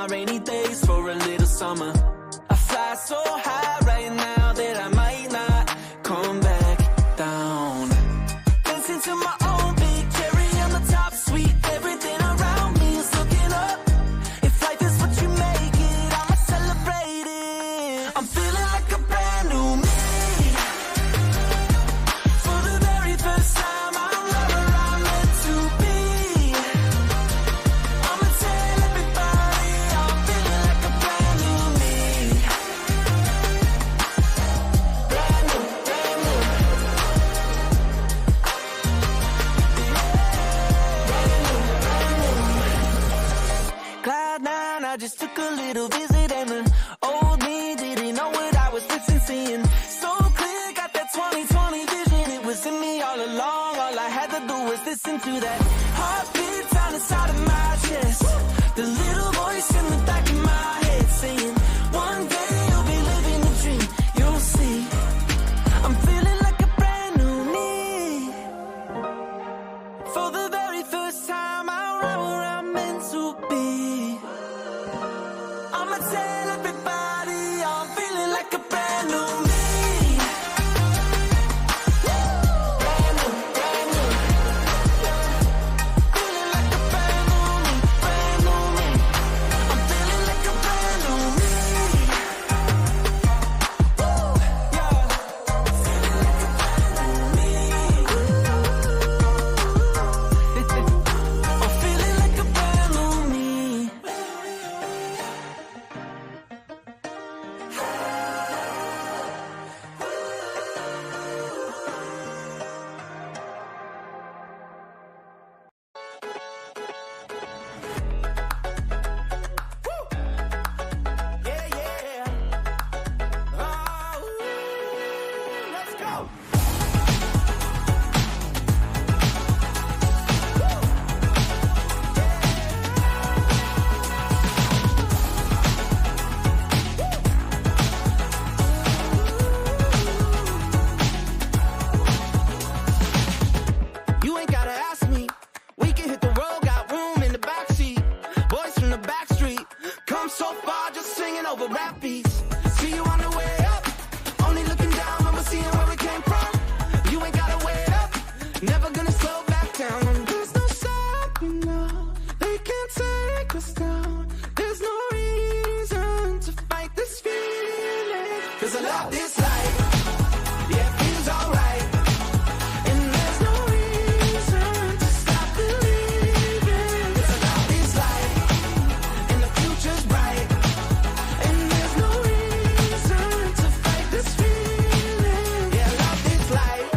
my rainy days for a little summer. I fly so high right now that I might not come back down. Dancing to my own big cherry on the top, sweet. Everything around me is looking up. If life is what you make it, I'ma celebrate it. I'm feeling like a brand new me. For the very first time, I'm right where I'm meant to be. I'ma tell everybody I'm feeling like a brand new me. Brand new, brand new. Cloud nine, I just took a little visit and the old me didn't know what I was fixing, seeing so clear, got that 20/20 vision. It was in me all along, all I had to do was listen to that heartbeat down inside of my chest. The little voice in the back of my head saying, one day you'll be living the dream, you'll see. I'm feeling like a brand new me. For the very first time, I'm right where I'm meant to be. I'ma tell everybody I'm feeling like a brand new me. Brand new, brand new. Feeling like a brand new me, brand new me. I'm feeling like a brand new me. Woo, yeah. Feeling like a brand new me. I'm feeling like a brand new me. Yeah, yeah. Oh, let's go. You ain't gotta ask me. We can hit the road, got room in the backseat. Boys from the back street, come so far just singing over rap beats. See you on the way up, only looking down when we're seeing where we came from. You ain't gotta wait up, never gonna slow back down. And there's no stopping now, they can't take us down. There's no reason to fight this feeling, 'cause I love this life, yeah, it feels alright. And there's no reason to stop believing, 'cause I love this life, and the future's bright. And there's no reason to fight this feeling. Yeah, I love this life.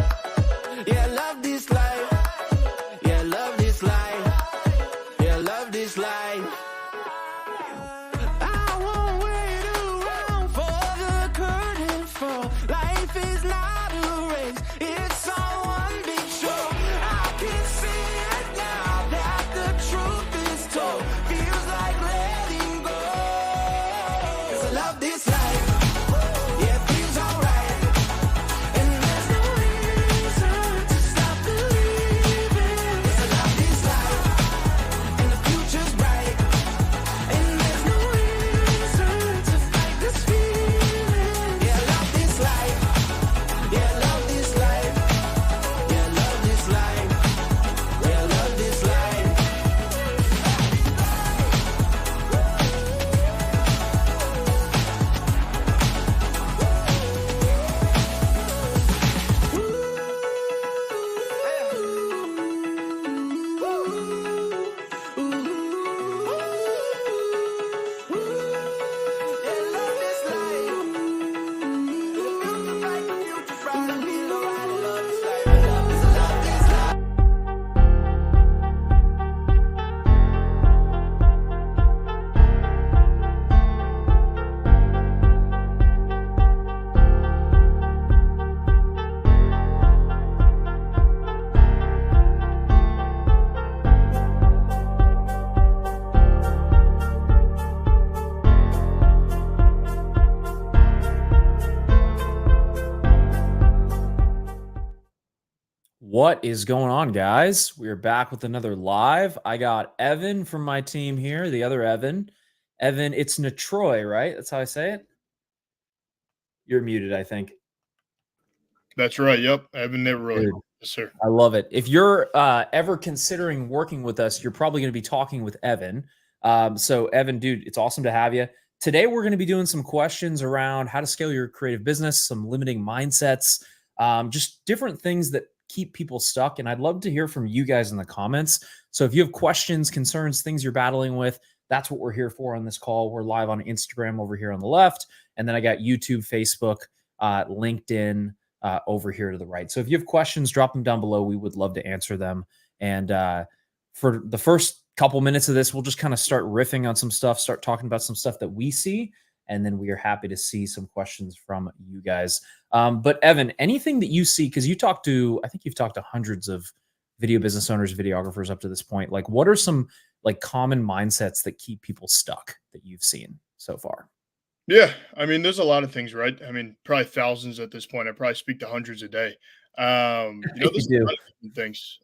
Yeah, I love this life. Yeah, I love this life. Yeah, I love this life. I won't wait around for the curtain fall. Life is not a race, it's all one big show. I can see it now that the truth is told. Feels like letting go, 'cause I love this life. Yeah, it feels alright. And there's no reason to stop believing, 'cause I love this life, and the future's bright. And there's no reason to fight this feeling. Yeah, I love this life. Yeah, I love this life. Yeah, I love this life. Yeah, I love this life. What is going on, guys? We're back with another live. I got Evan from my team here, the other Evan, Evan, it's Natroy, right? That's how I say it. You're muted, I think. That's right. Yep. Evan Neveroy. Dude, Yes, sir. I love it. If you're ever considering working with us, you're probably going to be talking with Evan. So Evan, dude, it's awesome to have you. Today, we're going to be doing some questions around how to scale your creative business, some limiting mindsets, just different things that keep people stuck. And I'd love to hear from you guys in the comments. So if you have questions, concerns, things you're battling with, that's what we're here for on this call. We're live on Instagram over here on the left. And then I got YouTube, Facebook, LinkedIn, over here to the right. So if you have questions, drop them down below. We would love to answer them. And for the first couple minutes of this, we'll just kind of start riffing on some stuff, start talking about some stuff that we see. And then we are happy to see some questions from you guys. But Evan, anything that you see, because I think you've talked to hundreds of video business owners, videographers up to this point. Like, what are some like common mindsets that keep people stuck that you've seen so far? Yeah. I mean, there's a lot of things, right? I mean, probably thousands at this point. I probably speak to hundreds a day. There's a lot of different things.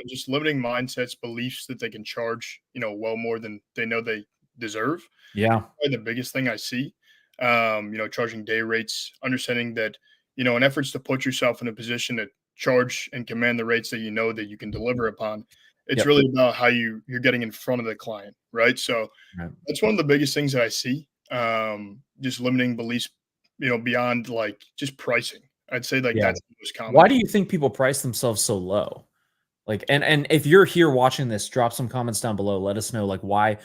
Just limiting mindsets, beliefs that they can charge, well more than they know they deserve. Yeah. Probably the biggest thing I see. Charging day rates, understanding that, in efforts to put yourself in a position to charge and command the rates that you know that you can deliver upon. It's really about how you're getting in front of the client, right? So that's one of the biggest things that I see. Just limiting beliefs, beyond like just pricing. I'd say that's the most common. Why do you think people price themselves so low? Like, and if you're here watching this, drop some comments down below. Let us know, like, why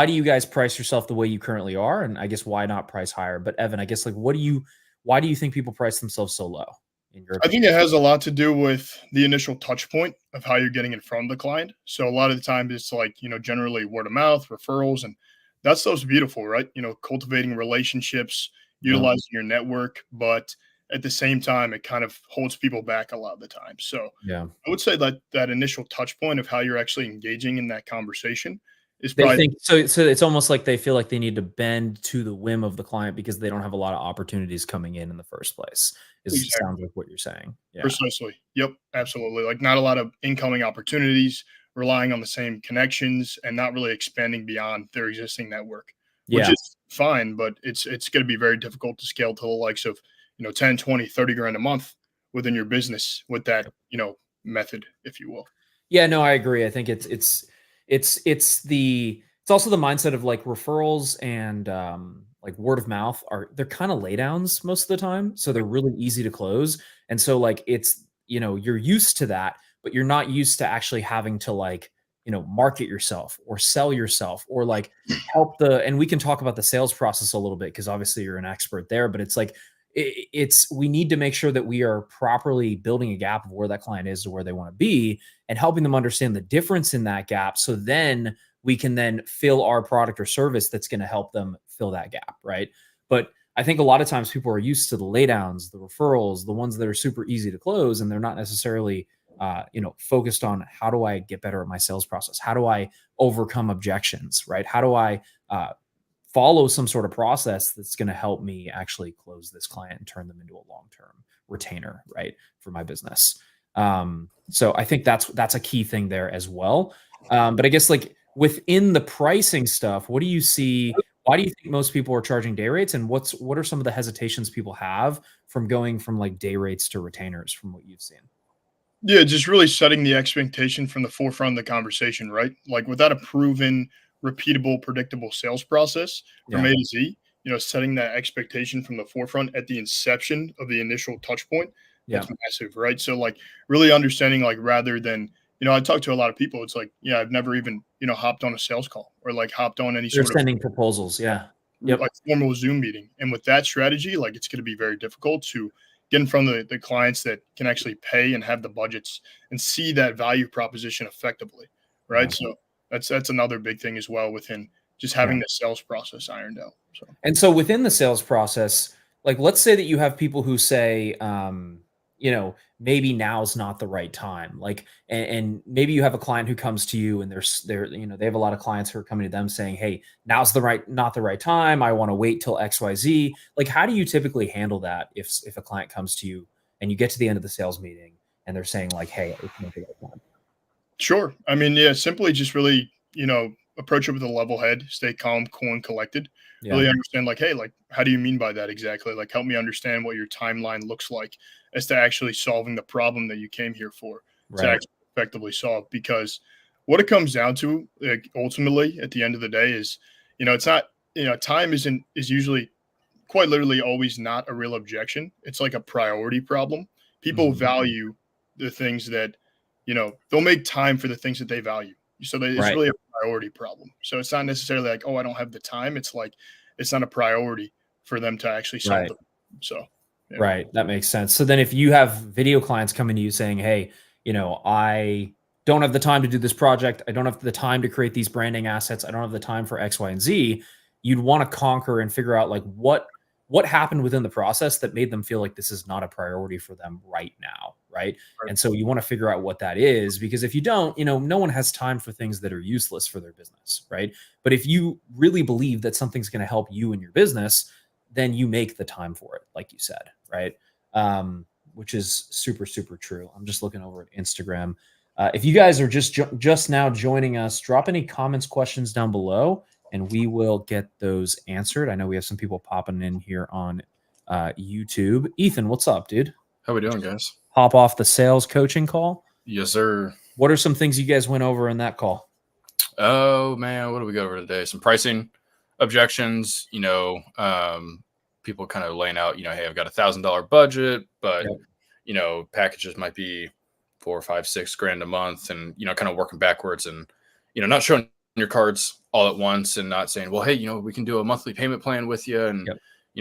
do you guys price yourself the way you currently are? And I guess why not price higher? But Evan, I guess like, why do you think people price themselves so low? In your opinion? I think it has a lot to do with the initial touch point of how you're getting in front of the client. So a lot of the time it's like, generally word of mouth, referrals, and that's those beautiful, right? Cultivating relationships, utilizing your network, but at the same time, it kind of holds people back a lot of the time. So I would say that initial touch point of how you're actually engaging in that conversation is probably so it's almost like they feel like they need to bend to the whim of the client because they don't have a lot of opportunities coming in the first place. Sounds like what you're saying. Yeah. Precisely. Yep. Absolutely. Like not a lot of incoming opportunities, relying on the same connections and not really expanding beyond their existing network, which is fine, but it's going to be very difficult to scale to the likes of, 10, 20, 30 grand a month within your business with that, method, if you will. Yeah, no, I agree. I think it's also the mindset of like referrals and like word of mouth they're kind of laydowns most of the time. So they're really easy to close. And so like it's, you're used to that, but you're not used to actually having to like, market yourself or sell yourself or like help and we can talk about the sales process a little bit because obviously you're an expert there, but it's like, we need to make sure that we are properly building a gap of where that client is to where they want to be and helping them understand the difference in that gap. So then we can then fill our product or service that's going to help them fill that gap. Right. But I think a lot of times people are used to the laydowns, the referrals, the ones that are super easy to close, and they're not necessarily, focused on how do I get better at my sales process? How do I overcome objections? Right. How do I, follow some sort of process that's going to help me actually close this client and turn them into a long-term retainer, right, for my business. So I think that's a key thing there as well. But I guess like within the pricing stuff, what do you see? Why do you think most people are charging day rates, and what are some of the hesitations people have from going from like day rates to retainers from what you've seen? Yeah, just really setting the expectation from the forefront of the conversation, right? Like without a proven repeatable, predictable sales process from A to Z, setting that expectation from the forefront at the inception of the initial touch point, that's massive, right? So like really understanding, like rather than, I talk to a lot of people, it's like, I've never even, hopped on a sales call or like hopped on any sort of sending proposals. Yeah. Like formal Zoom meeting. And with that strategy, like it's going to be very difficult to get in front of the clients that can actually pay and have the budgets and see that value proposition effectively, right? So that's another big thing as well within just having the sales process ironed out. So within the sales process, like let's say that you have people who say, maybe now's not the right time. Like, and maybe you have a client who comes to you and they're they have a lot of clients who are coming to them saying, hey, now's not the right time. I want to wait till XYZ. Like, how do you typically handle that if a client comes to you and you get to the end of the sales meeting and they're saying like, hey, it's not the right time? Sure. I mean, simply just really, approach it with a level head, stay calm, cool, and collected. Yeah. Really understand, like, hey, like, how do you mean by that exactly? Like, help me understand what your timeline looks like as to actually solving the problem that you came here for to Right. actually effectively solve. Because what it comes down to, like, ultimately at the end of the day is, it's not, time is usually quite literally always not a real objection. It's like a priority problem. People Mhm. value the things that, they'll make time for the things that they value. So it's Right. really a priority problem. So it's not necessarily like, oh, I don't have the time. It's like, it's not a priority for them to actually solve Right. the problem. So, yeah. Right. That makes sense. So then if you have video clients coming to you saying, hey, I don't have the time to do this project. I don't have the time to create these branding assets. I don't have the time for X, Y, and Z. You'd want to conquer and figure out like what happened within the process that made them feel like this is not a priority for them right now. Right. Right. And so you want to figure out what that is, because if you don't, no one has time for things that are useless for their business. Right. But if you really believe that something's going to help you in your business, then you make the time for it, like you said. Right. Which is super, super true. I'm just looking over at Instagram. If you guys are just now joining us, drop any comments, questions down below, and we will get those answered. I know we have some people popping in here on YouTube. Ethan, what's up, dude? How we doing, guys? Hop off the sales coaching call. Yes, sir. What are some things you guys went over in that call? Oh man, what do we go over today? Some pricing objections. People kind of laying out. Hey, I've got $1,000 budget, but packages might be $4 or $5, $6 a month, and kind of working backwards, and not showing your cards all at once, and not saying, well, hey, we can do a monthly payment plan with you, and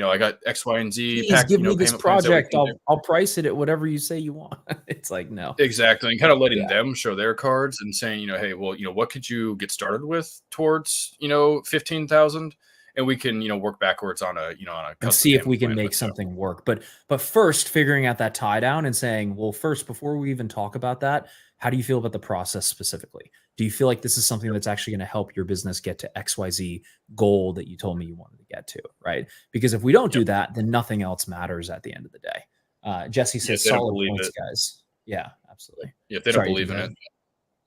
I got X, Y, and Z. Please give me this project. I'll price it at whatever you say you want. It's like, no. Exactly. And kind of letting them show their cards and saying, hey, well, what could you get started with towards, 15,000, and we can, work backwards on a and see if we can make something work. But first figuring out that tie down and saying, well, first, before we even talk about that, how do you feel about the process specifically? Do you feel like this is something that's actually going to help your business get to XYZ goal that you told me you wanted to get to, right? Because if we don't do that, then nothing else matters at the end of the day. Jesse says solid points, guys. Yeah, absolutely. If they don't believe in it.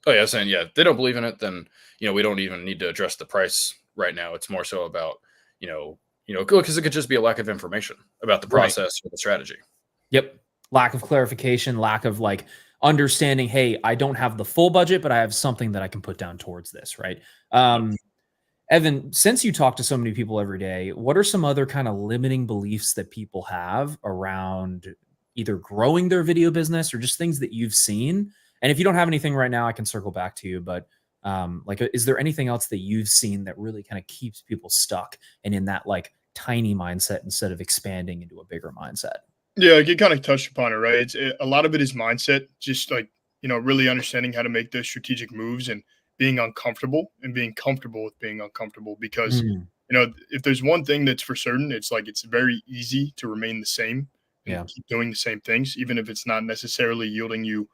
Oh yeah, saying, if they don't believe in it, then, we don't even need to address the price right now. It's more so about, because it could just be a lack of information about the process or the strategy. Yep. Lack of clarification, lack of like understanding, hey, I don't have the full budget, but I have something that I can put down towards this, right? Evan, since you talk to so many people every day, what are some other kind of limiting beliefs that people have around either growing their video business or just things that you've seen? And if you don't have anything right now, I can circle back to you, but is there anything else that you've seen that really kind of keeps people stuck and in that like tiny mindset instead of expanding into a bigger mindset? Yeah, you kind of touched upon it, right? A lot of it is mindset, just like, really understanding how to make those strategic moves and being uncomfortable and being comfortable with being uncomfortable. Because, if there's one thing that's for certain, it's like, it's very easy to remain the same and keep doing the same things, even if it's not necessarily yielding you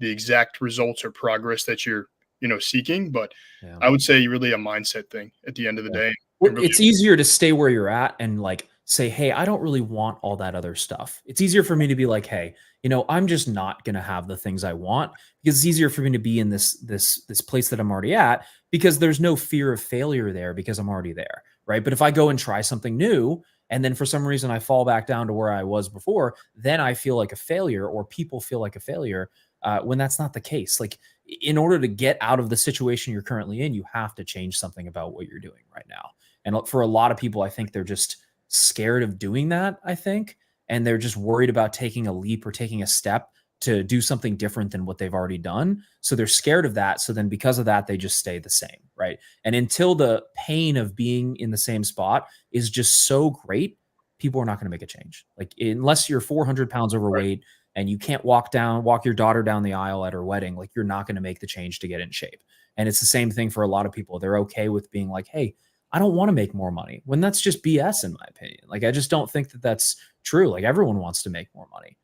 the exact results or progress that you're, seeking. But I would say really a mindset thing at the end of the day. It's easier to stay where you're at and like say, hey, I don't really want all that other stuff. It's easier for me to be like, hey, I'm just not going to have the things I want, because it's easier for me to be in this place that I'm already at, because there's no fear of failure there because I'm already there. Right. But if I go and try something new, and then for some reason I fall back down to where I was before, then I feel like a failure, or people feel like a failure, when that's not the case. Like, in order to get out of the situation you're currently in, you have to change something about what you're doing right now. And for a lot of people, I think they're just scared of doing that, I think. And they're just worried about taking a leap or taking a step to do something different than what they've already done. So they're scared of that. So then because of that, they just stay the same, right? And until the pain of being in the same spot is just so great, people are not going to make a change. Like, unless you're 400 pounds overweight and you can't walk your daughter down the aisle at her wedding, like, you're not going to make the change to get in shape. And it's the same thing for a lot of people. They're okay with being like, hey, I don't want to make more money, when that's just BS in my opinion. Like, I just don't think that that's true. Like, everyone wants to make more money.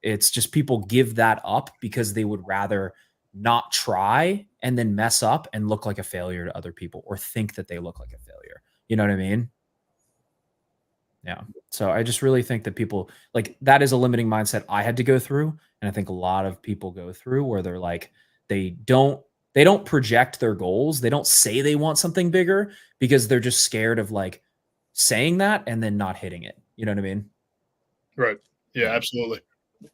It's just people give that up because they would rather not try and then mess up and look like a failure to other people, or think that they look like a failure. You know what I mean? Yeah. So I just really think that people, like, that is a limiting mindset I had to go through. And I think a lot of people go through, where they're like, they don't they don't project their goals. They don't say they want something bigger because they're just scared of like saying that and then not hitting it. You know what I mean? Right. Yeah, Yeah. absolutely.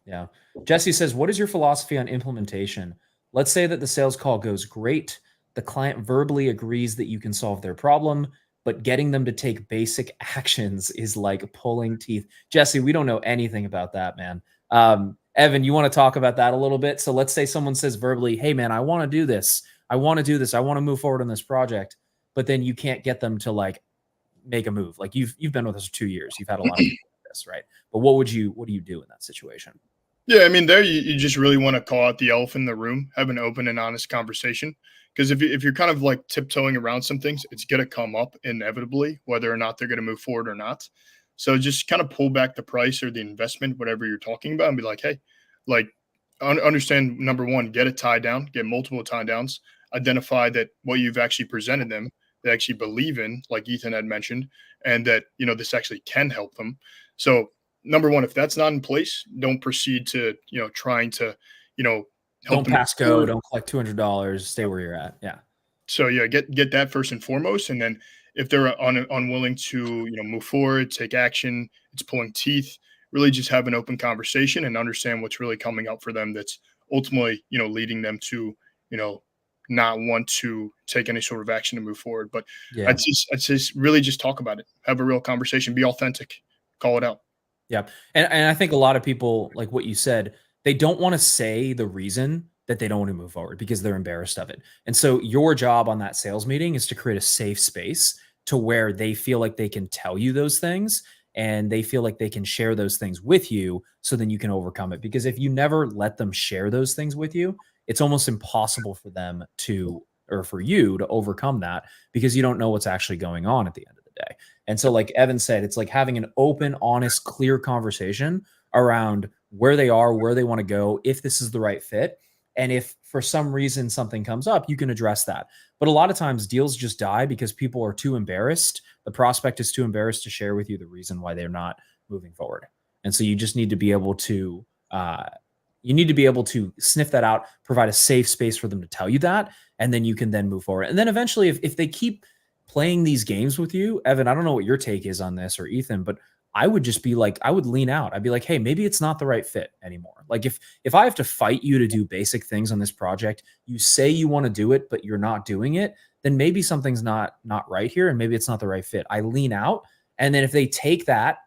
Yeah. Jesse says, what is your philosophy on implementation? Let's say that the sales call goes great. The client verbally agrees that you can solve their problem, but getting them to take basic actions is like pulling teeth. Jesse, we don't know anything about that, man. Evan, you want to talk about that a little bit? So let's say someone says verbally, hey, man, I want to do this. I want to do this. I want to move forward on this project. But then you can't get them to like make a move. Like you've been with us for 2 years. You've had a lot of people like this, right? But what do you do in that situation? Yeah, I mean, there you just really want to call out the elephant in the room, have an open and honest conversation. Because if you're kind of like tiptoeing around some things, it's going to come up inevitably, whether or not they're going to move forward or not. So just kind of pull back the price or the investment, whatever you're talking about, and be like, hey, like understand, number one, get it tied down, get multiple tie downs, identify that what you've actually presented them, they actually believe in, like Ethan had mentioned, and that, this actually can help them. So number one, if that's not in place, don't proceed to, trying to, help don't them pass go, don't collect $200, stay where you're at. Yeah. So yeah, get that first and foremost, and then if they're unwilling to move forward, take action, it's pulling teeth. Really, just have an open conversation and understand what's really coming up for them. That's ultimately leading them to not want to take any sort of action to move forward. But Yeah. I'd just really just talk about it, have a real conversation, be authentic, call it out. Yeah. And I think a lot of people, like what you said, they don't want to say the reason that they don't want to move forward because they're embarrassed of it. And so your job on that sales meeting is to create a safe space to where they feel like they can tell you those things and they feel like they can share those things with you so then you can overcome it. Because if you never let them share those things with you, it's almost impossible for them to, or for you to overcome that because you don't know what's actually going on at the end of the day. And so like Evan said, it's like having an open, honest, clear conversation around where they are, where they want to go, if this is the right fit. And if for some reason something comes up, you can address that. But a lot of times deals just die because people are too embarrassed. The prospect is too embarrassed to share with you the reason why they're not moving forward. And so you just need to be able to, sniff that out, provide a safe space for them to tell you that, and then you can then move forward. And then eventually, if they keep playing these games with you, Evan, I don't know what your take is on this, or Ethan, but I would just be like, I would lean out. I'd be like, hey, maybe it's not the right fit anymore. Like if I have to fight you to do basic things on this project, you say you want to do it, but you're not doing it, then maybe something's not right here, and maybe it's not the right fit. I lean out, and then if they take that,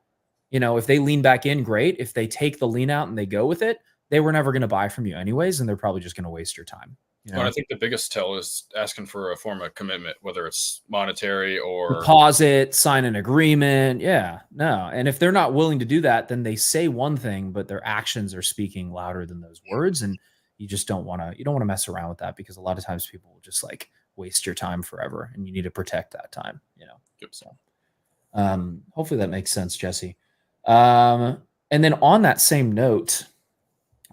if they lean back in, great. If they take the lean out and they go with it, they were never going to buy from you anyways, and they're probably just going to waste your time. Well, I think the biggest tell is asking for a form of commitment, whether it's monetary or deposit, sign an agreement. Yeah, no. And if they're not willing to do that, then they say one thing, but their actions are speaking louder than those words. And you just don't want to mess around with that because a lot of times people will just like waste your time forever, and you need to protect that time, Yep. So hopefully that makes sense, Jesse. And then on that same note,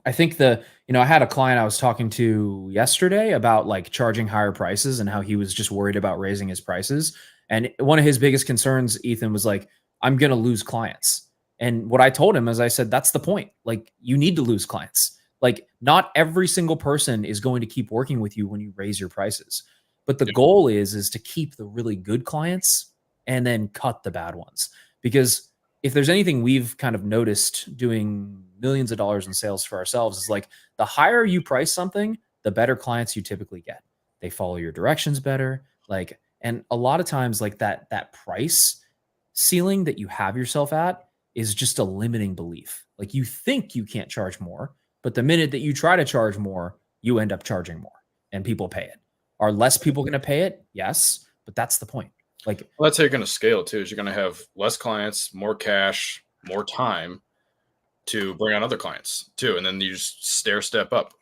I think I had a client I was talking to yesterday about like charging higher prices and how he was just worried about raising his prices. And one of his biggest concerns, Ethan, was like, I'm going to lose clients. And what I told him is I said, that's the point. Like, you need to lose clients. Like, not every single person is going to keep working with you when you raise your prices. But the goal is to keep the really good clients and then cut the bad ones. Because if there's anything we've kind of noticed doing millions of dollars in sales for ourselves, is like the higher you price something, the better clients you typically get. They follow your directions better. Like, and a lot of times like that price ceiling that you have yourself at is just a limiting belief. Like, you think you can't charge more, but the minute that you try to charge more, you end up charging more and people pay it. Are less people going to pay it? Yes, but that's the point. Like, well, that's how you're going to scale too. Is you're going to have less clients, more cash, more time to bring on other clients too, and then you just step up.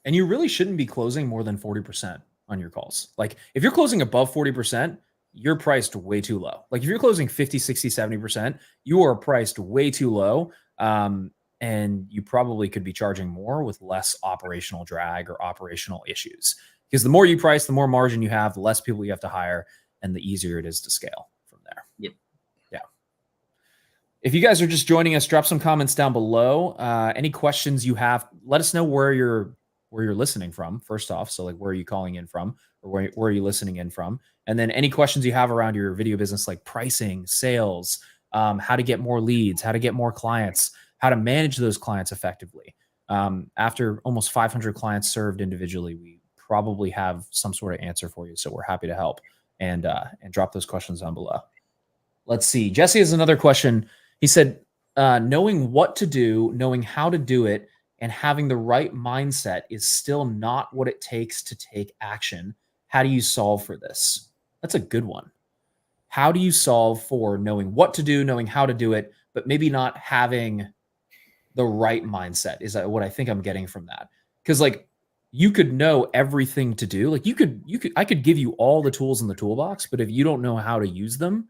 And you really shouldn't be closing more than 40% on your calls. Like, if you're closing above 40%, you're priced way too low. Like, if you're closing 50, 60, 70%, you are priced way too low. And you probably could be charging more with less operational drag or operational issues. Because the more you price, the more margin you have, the less people you have to hire, and the easier it is to scale from there. Yep. Yeah. If you guys are just joining us, drop some comments down below. Any questions you have, let us know where you're where you're listening from, first off. So like, where are you calling in from, or where are you listening in from? And then any questions you have around your video business, like pricing, sales, how to get more leads, how to get more clients, how to manage those clients effectively. After almost 500 clients served individually, we probably have some sort of answer for you. So we're happy to help, and drop those questions down below. Let's see. Jesse has another question. He said, knowing what to do, knowing how to do it, and having the right mindset is still not what it takes to take action. How do you solve for this? That's a good one. How do you solve for knowing what to do, knowing how to do it, but maybe not having the right mindset? Is that what I think I'm getting from that? Because like, you could know everything to do. Like I could give you all the tools in the toolbox, but if you don't know how to use them,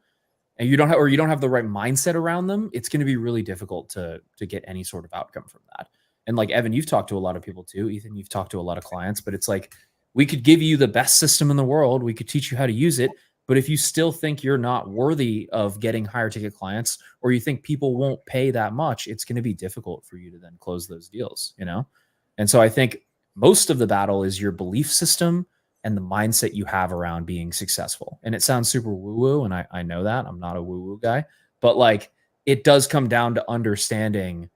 and you don't have the right mindset around them, it's going to be really difficult to get any sort of outcome from that. And like, Evan, you've talked to a lot of people too. Ethan, you've talked to a lot of clients, but it's like, we could give you the best system in the world. We could teach you how to use it. But if you still think you're not worthy of getting higher ticket clients, or you think people won't pay that much, it's going to be difficult for you to then close those deals, you know? And so I think most of the battle is your belief system and the mindset you have around being successful. And it sounds super woo-woo, and I know that. I'm not a woo-woo guy. But like, it does come down to understanding,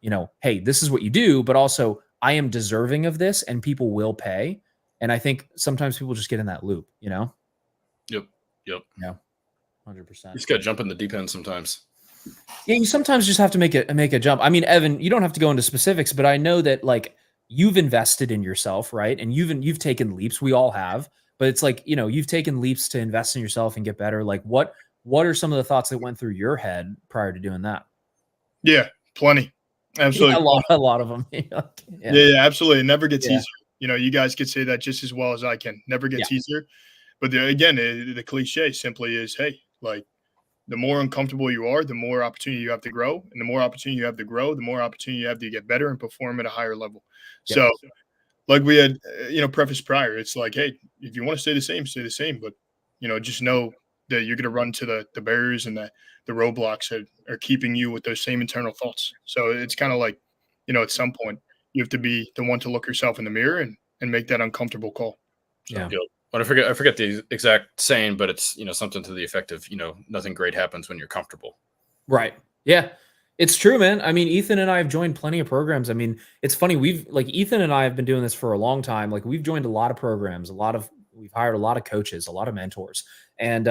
you know, hey, this is what you do, but also I am deserving of this and people will pay. And I think sometimes people just get in that loop, you know? Yep. Yeah. 100%. You just got to jump in the deep end sometimes. Yeah, you sometimes just have to make a jump. I mean, Evan, you don't have to go into specifics, but I know that like you've invested in yourself, right? And you've taken leaps. We all have, but it's like, you know, you've taken leaps to invest in yourself and get better. Like what are some of the thoughts that went through your head prior to doing that? Yeah, plenty. Absolutely. Yeah, a lot of them. Yeah, absolutely. It never gets easier. You know, you guys could say that just as well as I can. Never gets easier. But the cliche simply is, hey, like the more uncomfortable you are, the more opportunity you have to grow. And the more opportunity you have to grow, the more opportunity you have to get better and perform at a higher level. Yep. So like we had, preface prior, it's like, hey, if you want to stay the same, stay the same. But, just know that you're going to run to the barriers and the roadblocks that are keeping you with those same internal thoughts. So it's kind of like, at some point you have to be the one to look yourself in the mirror and make that uncomfortable call. So, yeah. But I forget the exact saying, but it's, something to the effect of, nothing great happens when you're comfortable. Right. Yeah. It's true, man. I mean, Ethan and I have joined plenty of programs. I mean, it's funny. Ethan and I have been doing this for a long time. Like we've joined a lot of programs, we've hired a lot of coaches, a lot of mentors. And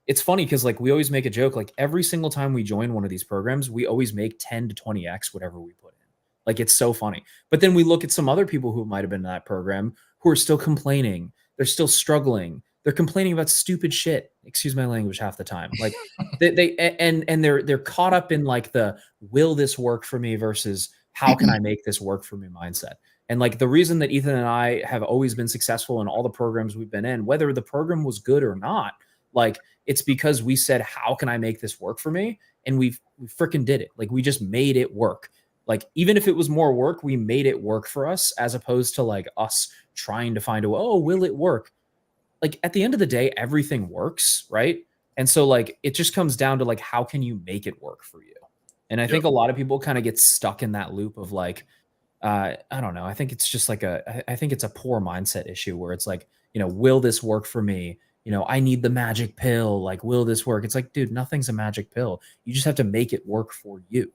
it's funny because like we always make a joke, like every single time we join one of these programs, we always make 10 to 20x whatever we put in. Like it's so funny. But then we look at some other people who might have been in that program who are still complaining. They're still struggling. They're complaining about stupid shit. Excuse my language half the time. Like they're caught up in like the will this work for me versus how can I make this work for me mindset. And like the reason that Ethan and I have always been successful in all the programs we've been in, whether the program was good or not, like it's because we said, how can I make this work for me? And we freaking did it. Like we just made it work. Like even if it was more work, we made it work for us as opposed to like us trying to find will it work? Like at the end of the day, everything works, right? And so like it just comes down to like how can you make it work for you? And I think a lot of people kind of get stuck in that loop of like, I don't know. I think it's just like I think it's a poor mindset issue where it's like, will this work for me? I need the magic pill. Like, will this work? It's like, dude, nothing's a magic pill. You just have to make it work for you.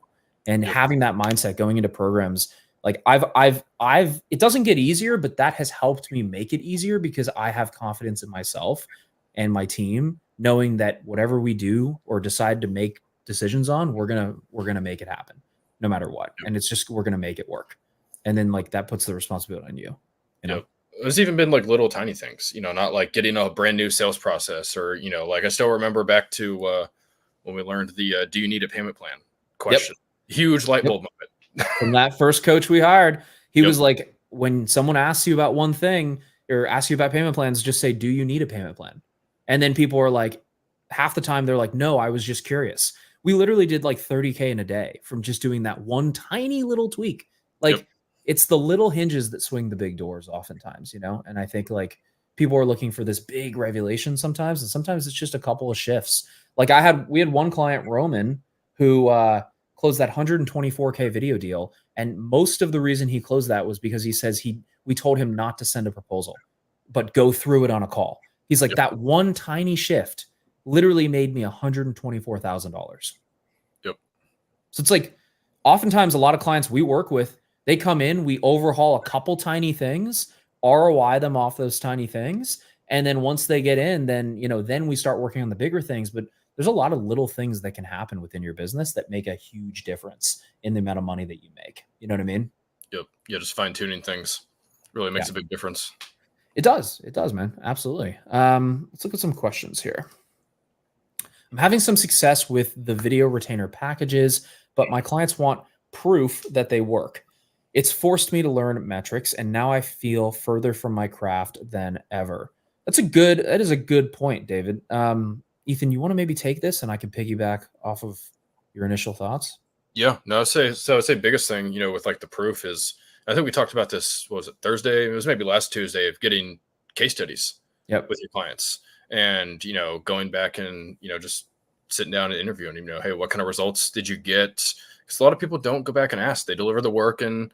And having that mindset going into programs, like it doesn't get easier, but that has helped me make it easier because I have confidence in myself and my team, knowing that whatever we do or decide to make decisions on, we're going to make it happen no matter what. And it's just, we're going to make it work. And then like, that puts the responsibility on you, There's even been like little tiny things, not like getting a brand new sales process or, like I still remember back to when we learned the, do you need a payment plan question? Huge light bulb moment. From that first coach we hired, he was like, when someone asks you about one thing or asks you about payment plans, just say, do you need a payment plan? And then people are like, half the time they're like, no, I was just curious. We literally did like 30K in a day from just doing that one tiny little tweak. Like it's the little hinges that swing the big doors oftentimes, And I think like people are looking for this big revelation sometimes. And sometimes it's just a couple of shifts. Like we had one client, Roman, who, closed that 124K video deal. And most of the reason he closed that was because he says we told him not to send a proposal, but go through it on a call. He's like, that one tiny shift literally made me $124,000. Yep. So it's like, oftentimes a lot of clients we work with, they come in, we overhaul a couple tiny things, ROI them off those tiny things. And then once they get in, then, then we start working on the bigger things. But there's a lot of little things that can happen within your business that make a huge difference in the amount of money that you make. You know what I mean? Yep. Yeah. Just fine tuning things really makes a big difference. It does. It does, man. Absolutely. Let's look at some questions here. I'm having some success with the video retainer packages, but my clients want proof that they work. It's forced me to learn metrics, and now I feel further from my craft than ever. That is a good point, David. Ethan, you want to maybe take this and I can piggyback off of your initial thoughts? Yeah, no, I'd say biggest thing, with like the proof is, I think we talked about this, what was it, Thursday? It was maybe last Tuesday, of getting case studies with your clients and, going back and, just sitting down and interviewing, hey, what kind of results did you get? Because a lot of people don't go back and ask. They deliver the work and,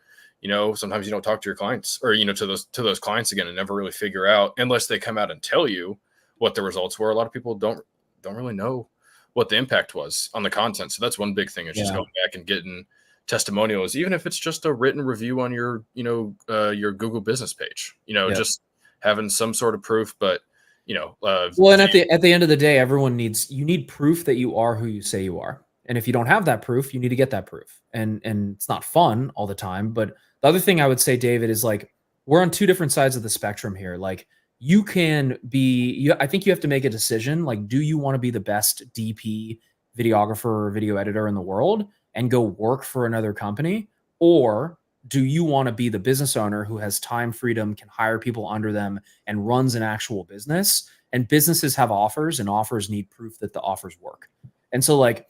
sometimes you don't talk to your clients or, to those clients again and never really figure out, unless they come out and tell you what the results were. A lot of people don't really know what the impact was on the content. So that's one big thing. It's just going back and getting testimonials, even if it's just a written review on your, your Google business page, just having some sort of proof, but well, and at the end of the day, you need proof that you are who you say you are. And if you don't have that proof, you need to get that proof. And it's not fun all the time. But the other thing I would say, David, is like, we're on two different sides of the spectrum here. Like, you can be, I think you have to make a decision. Like, do you want to be the best DP, videographer, or video editor in the world and go work for another company? Or do you want to be the business owner who has time freedom, can hire people under them, and runs an actual business? And businesses have offers, and offers need proof that the offers work. And so, like,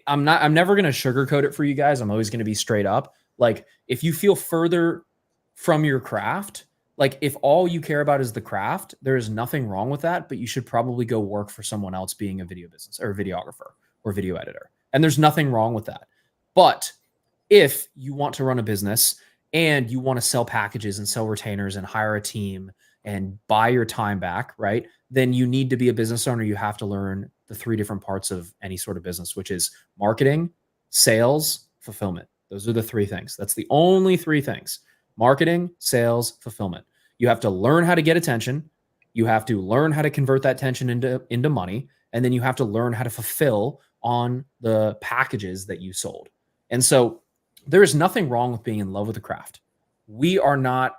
I'm never going to sugarcoat it for you guys. I'm always going to be straight up. Like, if you feel further from your craft, like, if all you care about is the craft, there is nothing wrong with that, but you should probably go work for someone else being a video business or a videographer or video editor. And there's nothing wrong with that. But if you want to run a business and you want to sell packages and sell retainers and hire a team and buy your time back, right? Then you need to be a business owner. You have to learn the three different parts of any sort of business, which is marketing, sales, fulfillment. Those are the three things. That's the only three things: marketing, sales, fulfillment. You have to learn how to get attention. You have to learn how to convert that attention into money. And then you have to learn how to fulfill on the packages that you sold. And so there is nothing wrong with being in love with the craft. We are not,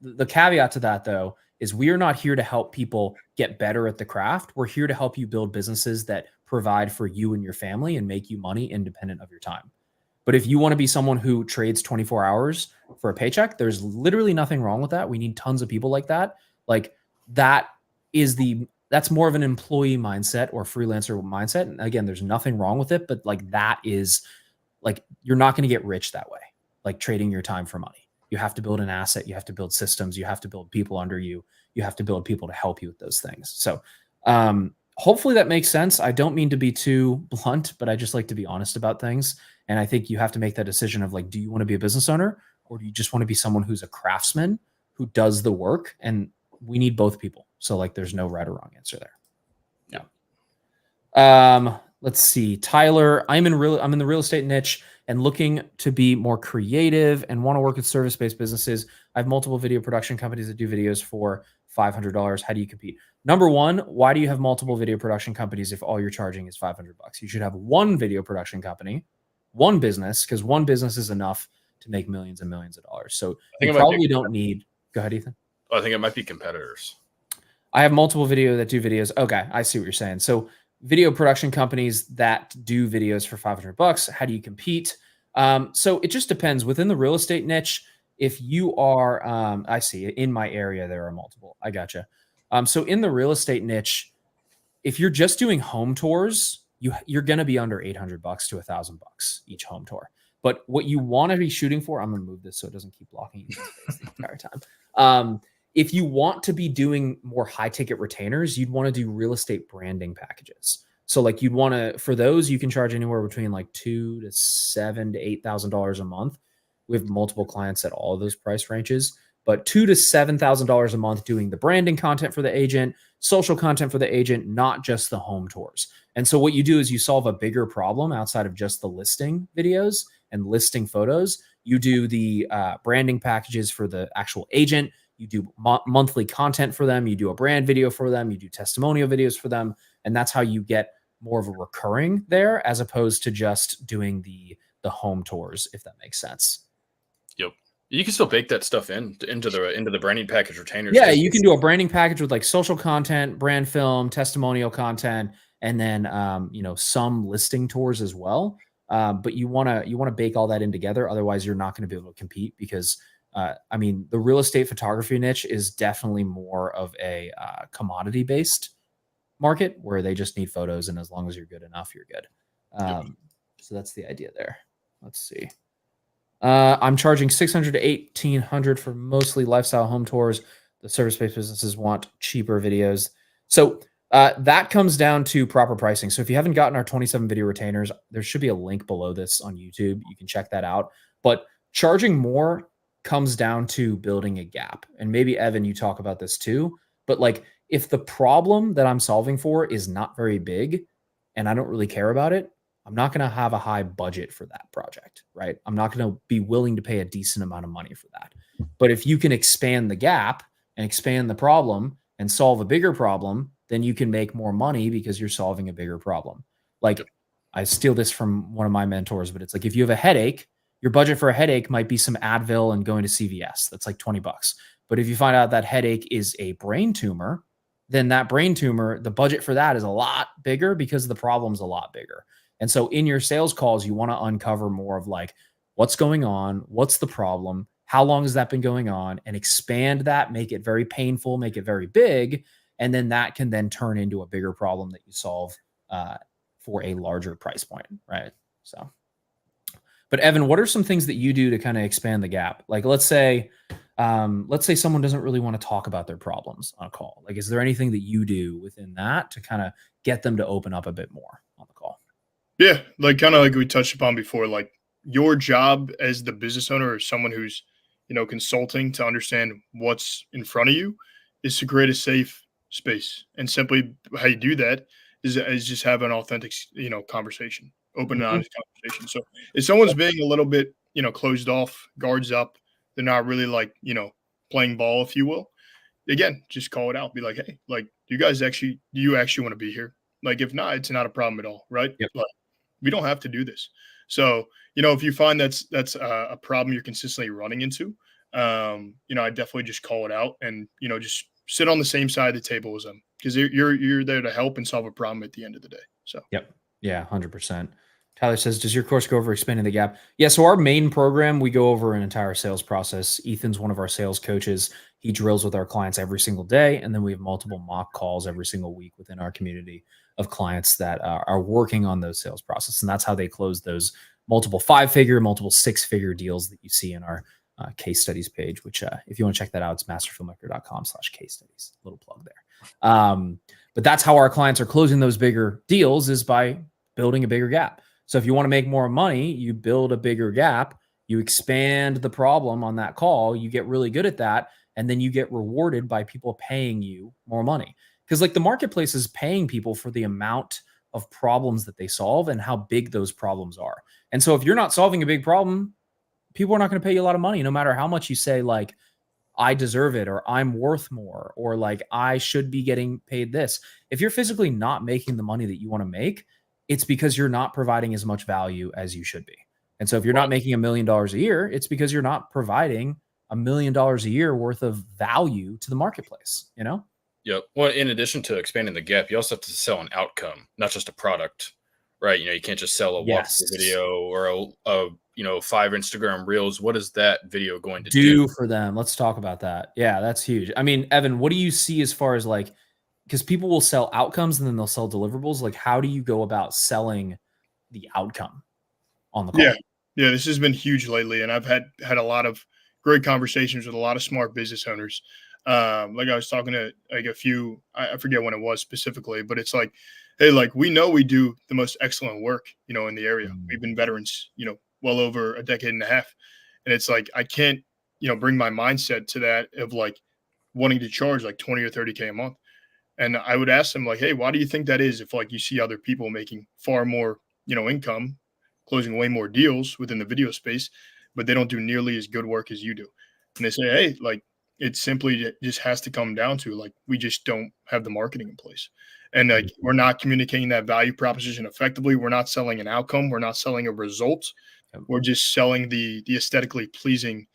the caveat to that though, is we are not here to help people get better at the craft. We're here to help you build businesses that provide for you and your family and make you money independent of your time. But if you want to be someone who trades 24 hours for a paycheck, there's literally nothing wrong with that. We need tons of people like that. Like, that's more of an employee mindset or freelancer mindset. And again, there's nothing wrong with it, but like, that is like, you're not going to get rich that way, like trading your time for money. You have to build an asset. You have to build systems. You have to build people under you. You have to build people to help you with those things. So hopefully that makes sense. I don't mean to be too blunt, but I just like to be honest about things. And I think you have to make that decision of like, do you want to be a business owner, or do you just want to be someone who's a craftsman who does the work? And we need both people. So like, there's no right or wrong answer there. Yeah. Let's see. Tyler, I'm in the real estate niche and looking to be more creative and want to work with service-based businesses. I have multiple video production companies that do videos for $500. How do you compete? Number one, why do you have multiple video production companies if all you're charging is $500? You should have one video production company, one business, because one business is enough to make millions and millions of dollars. So you probably don't need, go ahead, Ethan. I think it might be competitors. I have multiple that do videos. Okay, I see what you're saying. So video production companies that do videos for $500, how do you compete? So it just depends. Within the real estate niche, if you are, I see in my area, there are multiple. I gotcha. So in the real estate niche, if you're just doing home tours, you're going to be under $800 to $1,000 each home tour. But what you want to be shooting for, I'm going to move this so it doesn't keep blocking you the entire time. If you want to be doing more high ticket retainers, you'd want to do real estate branding packages. So like you'd want to, for those, you can charge anywhere between like $2,000 to $7,000 to $8,000 a month. We have multiple clients at all of those price ranges, but $2,000 to $7,000 a month doing the branding content for the agent, social content for the agent, not just the home tours. And so what you do is you solve a bigger problem outside of just the listing videos and listing photos. You do the branding packages for the actual agent. You do monthly content for them. You do a brand video for them. You do testimonial videos for them. And that's how you get more of a recurring there, as opposed to just doing the home tours, if that makes sense. Yep. You can still bake that stuff into the branding package retainers. Yeah, you can do a branding package with like social content, brand film, testimonial content, and then some listing tours as well. But you want to bake all that in together. Otherwise, you're not going to be able to compete because the real estate photography niche is definitely more of a commodity based market where they just need photos, and as long as you're good enough, you're good. So that's the idea there. Let's see. I'm charging $600 to $1,800 for mostly lifestyle home tours. The service-based businesses want cheaper videos. So that comes down to proper pricing. So if you haven't gotten our 27 video retainers, there should be a link below this on YouTube. You can check that out. But charging more comes down to building a gap. And maybe Evan, you talk about this too. But like, if the problem that I'm solving for is not very big and I don't really care about it, I'm not going to have a high budget for that project, right? I'm not going to be willing to pay a decent amount of money for that. But if you can expand the gap and expand the problem and solve a bigger problem, then you can make more money because you're solving a bigger problem. Like, I steal this from one of my mentors, but it's like, if you have a headache, your budget for a headache might be some Advil and going to CVS. That's like $20. But if you find out that headache is a brain tumor, then that brain tumor, the budget for that is a lot bigger because the problem's a lot bigger. And so in your sales calls, you want to uncover more of like, what's going on? What's the problem? How long has that been going on? And expand that, make it very painful, make it very big. And then that can then turn into a bigger problem that you solve for a larger price point, right? So, but Evan, what are some things that you do to kind of expand the gap? Like, let's say someone doesn't really want to talk about their problems on a call. Like, is there anything that you do within that to kind of get them to open up a bit more on the call? Yeah, like kind of like we touched upon before, like your job as the business owner or someone who's, consulting to understand what's in front of you is to create a safe space. And simply how you do that is just have an authentic, conversation, open and honest conversation. So if someone's being a little bit, closed off, guards up, they're not really like, playing ball, if you will. Again, just call it out. Be like, hey, like, do you actually want to be here? Like, if not, it's not a problem at all, right? Yep. Like, we don't have to do this. So, if you find that's a problem you're consistently running into, I definitely just call it out and, just sit on the same side of the table as them because you're there to help and solve a problem at the end of the day. So, yep. Yeah, 100%. Tyler says, does your course go over expanding the gap? Yeah, so our main program, we go over an entire sales process. Ethan's one of our sales coaches. He drills with our clients every single day. And then we have multiple mock calls every single week within our community of clients that are working on those sales process. And that's how they close those multiple 5-figure, multiple 6-figure deals that you see in our case studies page, which if you want to check that out, it's masterfilmmaker.com/case studies. Little plug there. But that's how our clients are closing those bigger deals, is by building a bigger gap. So if you want to make more money, you build a bigger gap, you expand the problem on that call, you get really good at that, and then you get rewarded by people paying you more money. Because like the marketplace is paying people for the amount of problems that they solve and how big those problems are. And so if you're not solving a big problem, people are not going to pay you a lot of money, no matter how much you say like, I deserve it, or I'm worth more, or like I should be getting paid this. If you're physically not making the money that you want to make, it's because you're not providing as much value as you should be. And so if you're not making $1 million a year, it's because you're not providing $1 million a year worth of value to the marketplace, Yep. Well, in addition to expanding the gap, you also have to sell an outcome, not just a product, right? You can't just sell a walkthrough video or a 5 Instagram reels. What is that video going to do for them? Let's talk about that. Yeah, that's huge. I mean, Evan, what do you see as far as like, because people will sell outcomes and then they'll sell deliverables. Like, how do you go about selling the outcome on the call? Yeah, this has been huge lately. And I've had a lot of great conversations with a lot of smart business owners. Like I was talking to like a few, I forget when it was specifically, but it's like hey, like we know we do the most excellent work, in the area. Mm. We've been veterans, well over a decade and a half. And it's like I can't, bring my mindset to that of like wanting to charge like 20 or 30K a month. And I would ask them like, hey, why do you think that is? If like you see other people making far more, income, closing way more deals within the video space, but they don't do nearly as good work as you do. And they say, hey, like it simply just has to come down to like we just don't have the marketing in place. And like we're not communicating that value proposition effectively. We're not selling an outcome. We're not selling a result. We're just selling the aesthetically pleasing,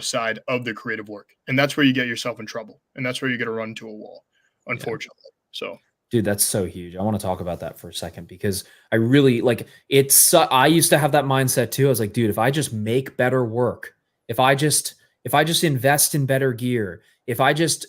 side of the creative work. And that's where you get yourself in trouble. And that's where you get to run into a wall, unfortunately. So dude, that's so huge. I want to talk about that for a second because I really like it's. I used to have that mindset too. I was like, dude, if I just make better work, if I just invest in better gear, if I just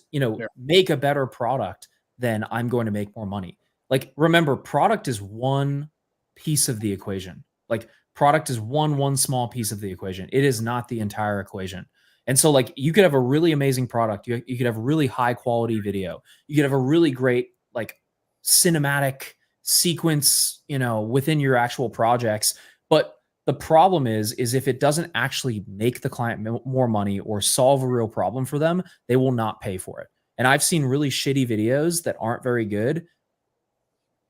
make a better product, then I'm going to make more money. Like, remember, product is one piece of the equation. Like, product is one small piece of the equation. It is not the entire equation. And so, like, you could have a really amazing product. You could have really high quality video. You could have a really great like cinematic sequence, within your actual projects. But the problem is if it doesn't actually make the client more money or solve a real problem for them, they will not pay for it. And I've seen really shitty videos that aren't very good,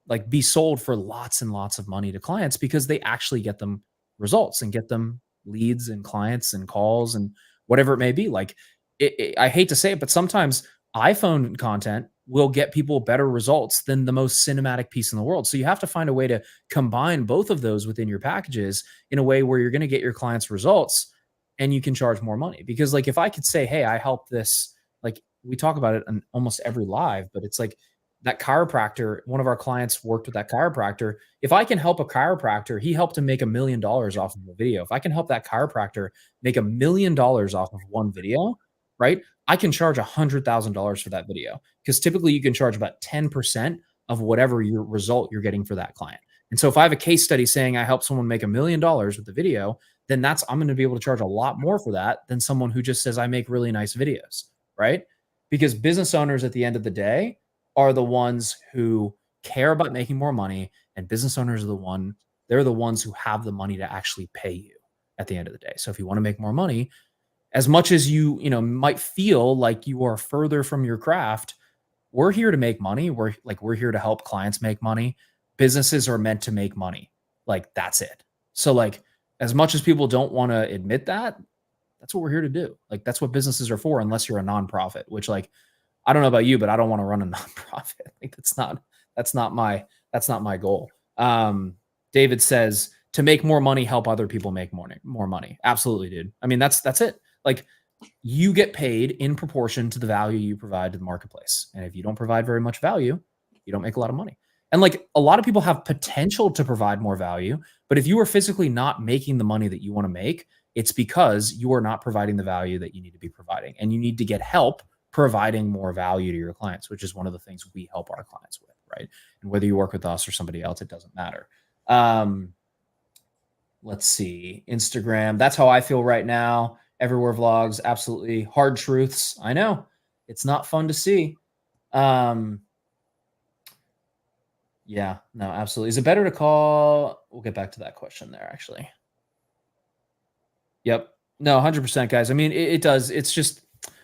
like be sold for lots and lots of money to clients because they actually get them results and get them leads and clients and calls and whatever it may be. Like I hate to say it, but sometimes iPhone content will get people better results than the most cinematic piece in the world. So you have to find a way to combine both of those within your packages in a way where you're going to get your clients results and you can charge more money. Because like if I could say, hey, I helped this, like we talk about it on almost every live, but it's like that chiropractor, one of our clients worked with that chiropractor. If I can help a chiropractor, he helped him make $1 million off of a video. If I can help that chiropractor make $1 million off of one video, right? I can charge $100,000 for that video because typically you can charge about 10% of whatever your result you're getting for that client. And so if I have a case study saying I helped someone make $1 million with the video, then I'm going to be able to charge a lot more for that than someone who just says I make really nice videos, right? Because business owners at the end of the day are the ones who care about making more money, and business owners are they're the ones who have the money to actually pay you at the end of the day. So if you want to make more money, as much as you might feel like you are further from your craft, we're here to make money. We're here to help clients make money. Businesses are meant to make money. Like that's it. So like as much as people don't want to admit that, that's what we're here to do. Like that's what businesses are for, unless you're a nonprofit, which like, I don't know about you, but I don't want to run a nonprofit. Like that's not my goal. David says to make more money, help other people make more money. Absolutely, dude. I mean, that's it. Like you get paid in proportion to the value you provide to the marketplace. And if you don't provide very much value, you don't make a lot of money. And like a lot of people have potential to provide more value, but if you are physically not making the money that you want to make, it's because you are not providing the value that you need to be providing. And you need to get help providing more value to your clients, which is one of the things we help our clients with, right? And whether you work with us or somebody else, it doesn't matter. Let's see. Instagram. That's how I feel right now. Everywhere vlogs. Absolutely. Hard truths. I know. It's not fun to see. Yeah, no, absolutely. Is it better to call? We'll get back to that question there, actually. Yep. No, 100%, guys. I mean, it does. It's just,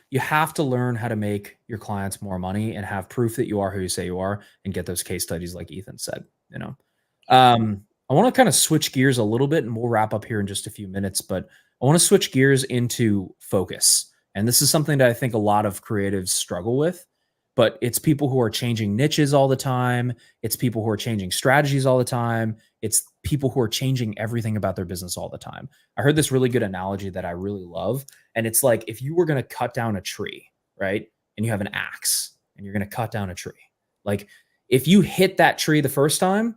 you have to learn how to make your clients more money and have proof that you are who you say you are and get those case studies like Ethan said, I want to kind of switch gears a little bit and we'll wrap up here in just a few minutes, but I want to switch gears into focus. And this is something that I think a lot of creatives struggle with, but it's people who are changing niches all the time. It's people who are changing strategies all the time. It's people who are changing everything about their business all the time. I heard this really good analogy that I really love. And it's like, if you were going to cut down a tree, right? And you have an axe and you're going to cut down a tree. Like if you hit that tree the first time,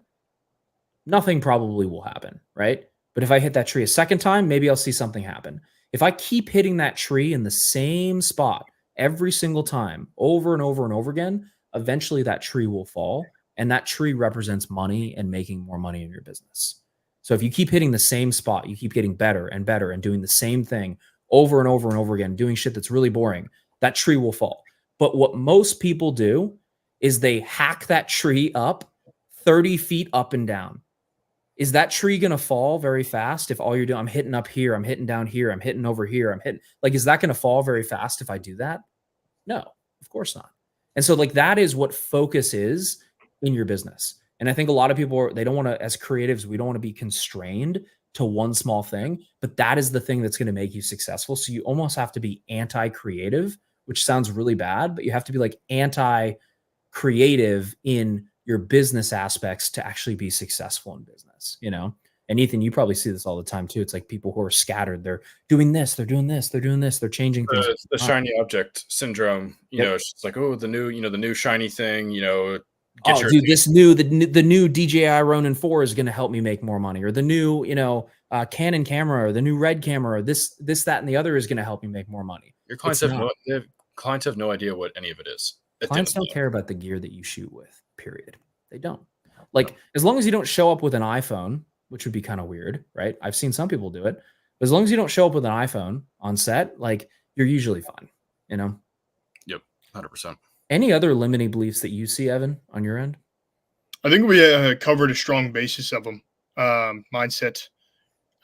nothing probably will happen, right? But if I hit that tree a second time, maybe I'll see something happen. If I keep hitting that tree in the same spot every single time, over and over and over again, eventually that tree will fall. And that tree represents money and making more money in your business. So if you keep hitting the same spot, you keep getting better and better and doing the same thing over and over and over again, doing shit that's really boring, that tree will fall. But what most people do is they hack that tree up 30 feet up and down. Is that tree going to fall very fast if all you're doing, I'm hitting up here, I'm hitting down here, I'm hitting over here, I'm hitting, like, is that going to fall very fast if I do that? No, of course not. And so like that is what focus is in your business. And I think a lot of people they don't want to, as creatives, we don't want to be constrained to one small thing, but that is the thing that's going to make you successful. So you almost have to be anti-creative, which sounds really bad, but you have to be like anti-creative in your business aspects to actually be successful in business, you know? And Ethan, you probably see this all the time too. It's like people who are scattered, they're doing this, they're doing this, they're doing this, they're changing things. The shiny object syndrome, you know, it's like, oh, the new shiny thing, you know, dude, the new DJI Ronin 4 is going to help me make more money, or the new, you know, Canon camera, or the new Red camera, or this, that, and the other is going to help me make more money. Your clients have no idea what any of it is. Clients don't care about the gear that you shoot with, period. They don't. Like, as long as you don't show up with an iPhone, which would be kind of weird, right? I've seen some people do it. But as long as you don't show up with an iPhone on set, like, you're usually fine, you know? Yep, 100%. Any other limiting beliefs that you see, Evan, on your end? I think we covered a strong basis of them. Mindset,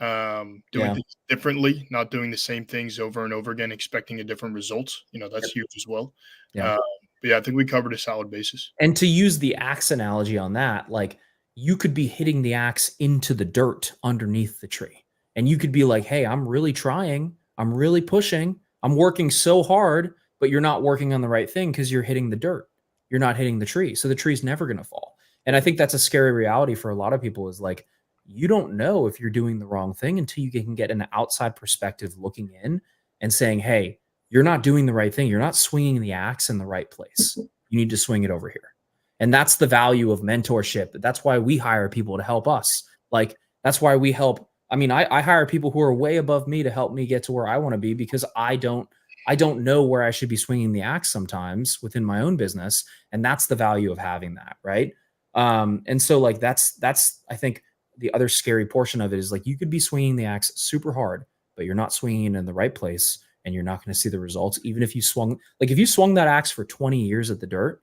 doing things differently, not doing the same things over and over again, expecting a different results. You know, that's huge as well. Yeah. But yeah, I think we covered a solid basis. And to use the axe analogy on that, like, you could be hitting the axe into the dirt underneath the tree. And you could be like, hey, I'm really trying. I'm really pushing. I'm working so hard, but you're not working on the right thing because you're hitting the dirt. You're not hitting the tree. So the tree's never going to fall. And I think that's a scary reality for a lot of people, is like, you don't know if you're doing the wrong thing until you can get an outside perspective looking in and saying, hey, you're not doing the right thing. You're not swinging the axe in the right place. You need to swing it over here. And that's the value of mentorship. That's why we hire people to help us. Like, that's why we help. I mean, I hire people who are way above me to help me get to where I want to be, because I don't know where I should be swinging the axe sometimes within my own business. And that's the value of having that. Right. And so like, that's, I think the other scary portion of it is like, you could be swinging the axe super hard, but you're not swinging it in the right place, and you're not going to see the results. Even if you swung that axe for 20 years at the dirt,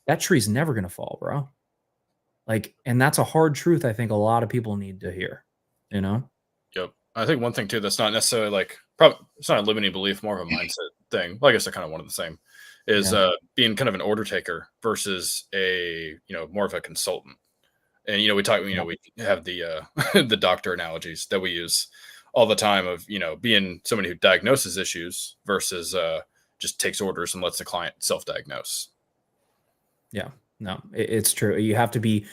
that tree's never going to fall, bro. Like, and that's a hard truth I think a lot of people need to hear, you know? Yep. I think one thing too, that's not necessarily like, probably it's not a limiting belief, more of a mindset thing. Well, I guess they're kind of one of the same, is being kind of an order taker versus a, you know, more of a consultant. And, you know, we talk, you know, we have the, the doctor analogies that we use all the time of, you know, being somebody who diagnoses issues versus just takes orders and lets the client self-diagnose. Yeah, no, it's true. You have to be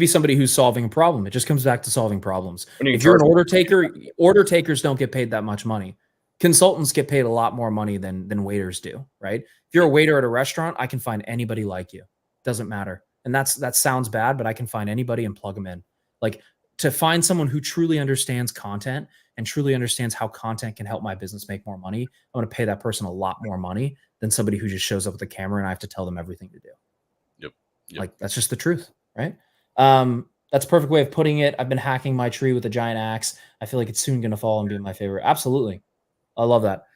somebody who's solving a problem. It just comes back to solving problems. If you're an order taker, order takers don't get paid that much money. Consultants get paid a lot more money than waiters do, right? If you're a waiter at a restaurant, I can find anybody like you. Doesn't matter. And that sounds bad, but I can find anybody and plug them in. Like, to find someone who truly understands content and truly understands how content can help my business make more money, I'm going to pay that person a lot more money than somebody who just shows up with a camera and I have to tell them everything to do. Yep. Like, that's just the truth, right? That's a perfect way of putting it. I've been hacking my tree with a giant axe. I feel like it's soon going to fall and be my favorite. Absolutely. I love that.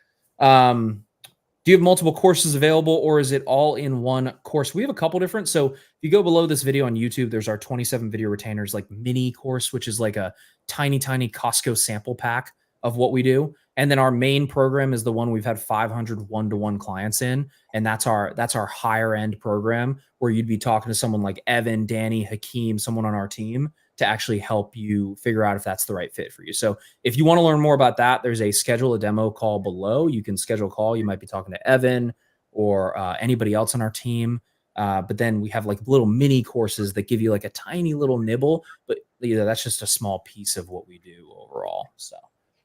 Do you have multiple courses available, or is it all in one course? We have a couple different. So if you go below this video on YouTube, there's our 27 video retainers, like mini course, which is like a tiny Costco sample pack of what we do. And then our main program is the one we've had 500 one-to-one clients in. And that's our higher end program, where you'd be talking to someone like Evan, Danny, Hakeem, someone on our team, to actually help you figure out if that's the right fit for you. So if you want to learn more about that, there's a schedule a demo call below. You can schedule a call. You might be talking to Evan or anybody else on our team. But then we have like little mini courses that give you like a tiny little nibble, but that's just a small piece of what we do overall. So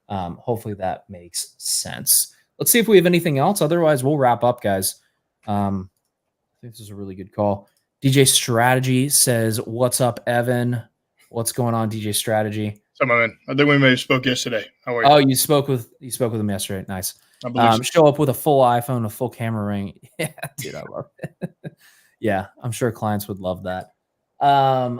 hopefully that makes sense. Let's see if we have anything else. Otherwise, we'll wrap up, guys. I think this is a really good call. DJ Strategy says, "What's up, Evan? What's going on, DJ Strategy?" So, my man, I think we may have spoke yesterday. How are you? Oh, you spoke with him yesterday. Nice. Show up with a full iPhone, a full camera ring. Yeah, dude, I love it. Yeah, I'm sure clients would love that.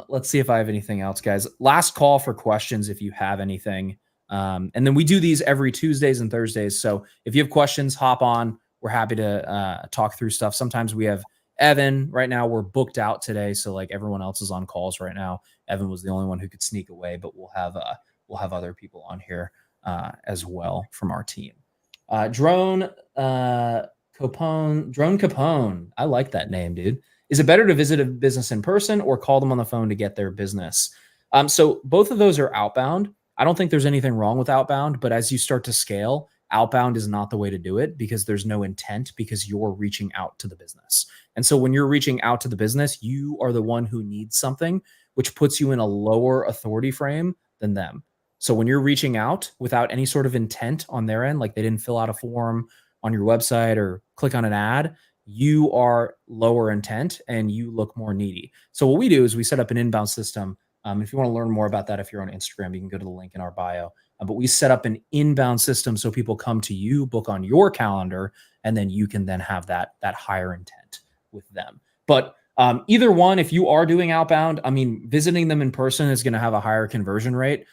Let's see if I have anything else, guys. Last call for questions if you have anything. And then we do these every Tuesdays and Thursdays. So if you have questions, hop on. We're happy to talk through stuff. Sometimes we have Evan, right now we're booked out today, so like everyone else is on calls right now. Evan was the only one who could sneak away, but we'll have other people on here as well from our team. Drone Capone. I like that name, dude. Is it better to visit a business in person or call them on the phone to get their business? So both of those are outbound. I don't think there's anything wrong with outbound, but as you start to scale, outbound is not the way to do it because there's no intent because you're reaching out to the business. And so when you're reaching out to the business, you are the one who needs something, which puts you in a lower authority frame than them. So when you're reaching out without any sort of intent on their end, like they didn't fill out a form on your website or click on an ad, you are lower intent and you look more needy. So what we do is we set up an inbound system. If you want to learn more about that, if you're on Instagram, you can go to the link in our bio. But we set up an inbound system so people come to you, book on your calendar, and then you can then have that higher intent with them. But either one, if you are doing outbound, I mean, visiting them in person is going to have a higher conversion rate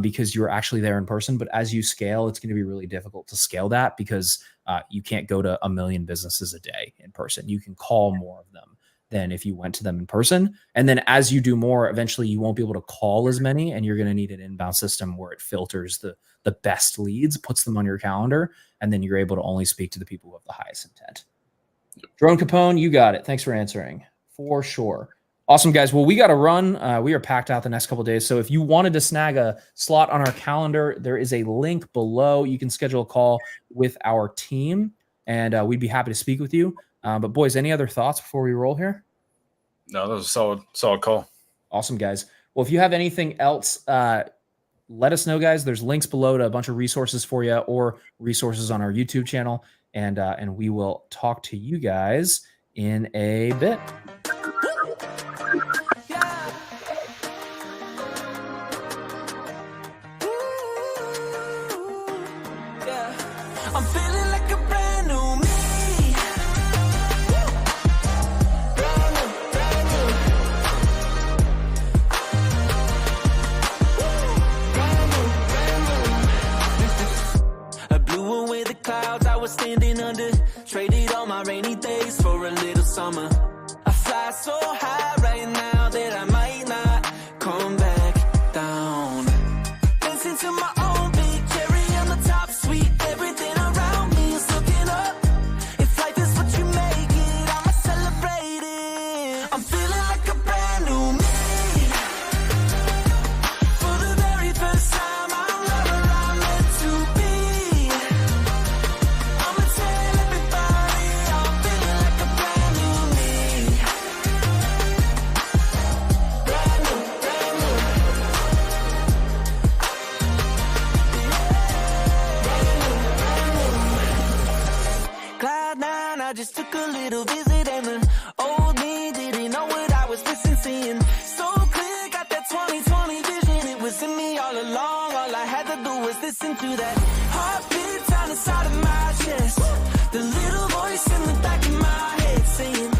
because you're actually there in person. But as you scale, it's going to be really difficult to scale that because you can't go to 1 million businesses a day in person. You can call more of them than if you went to them in person. And then as you do more, eventually you won't be able to call as many, and you're going to need an inbound system where it filters the best leads, puts them on your calendar, and then you're able to only speak to the people who have the highest intent. Drone Capone, you got it. Thanks for answering. For sure. Awesome, guys. Well, we got to run. We are packed out the next couple of days. So if you wanted to snag a slot on our calendar, there is a link below. You can schedule a call with our team, and we'd be happy to speak with you. But boys, any other thoughts before we roll here? No, that was a solid call. Awesome, guys. Well, if you have anything else, let us know, guys. There's links below to a bunch of resources for you or resources on our YouTube channel. And we will talk to you guys in a bit. I'm feeling like a brand new me. Brand new. I blew away the clouds I was standing under. Traded all my rainy days for a little summer. I fly so high right now that I might not come back down. Dancing to my own beat, cherry on the top, sweet. Everything around me is looking up. If life is what you make it, I'ma celebrate it. I'm feeling like a brand new me. For the very first time, I'm not where I'm meant to be. I'ma tell everybody I'm feeling like a brand new me. Brand new, brand new. Cloud9, I just took a little visit and the old me didn't know what I was missing, seeing so clear, got that 20/20 vision. It was in me all along, all I had to do was listen to that heartbeat down inside of my chest. The little voice in the back of my head saying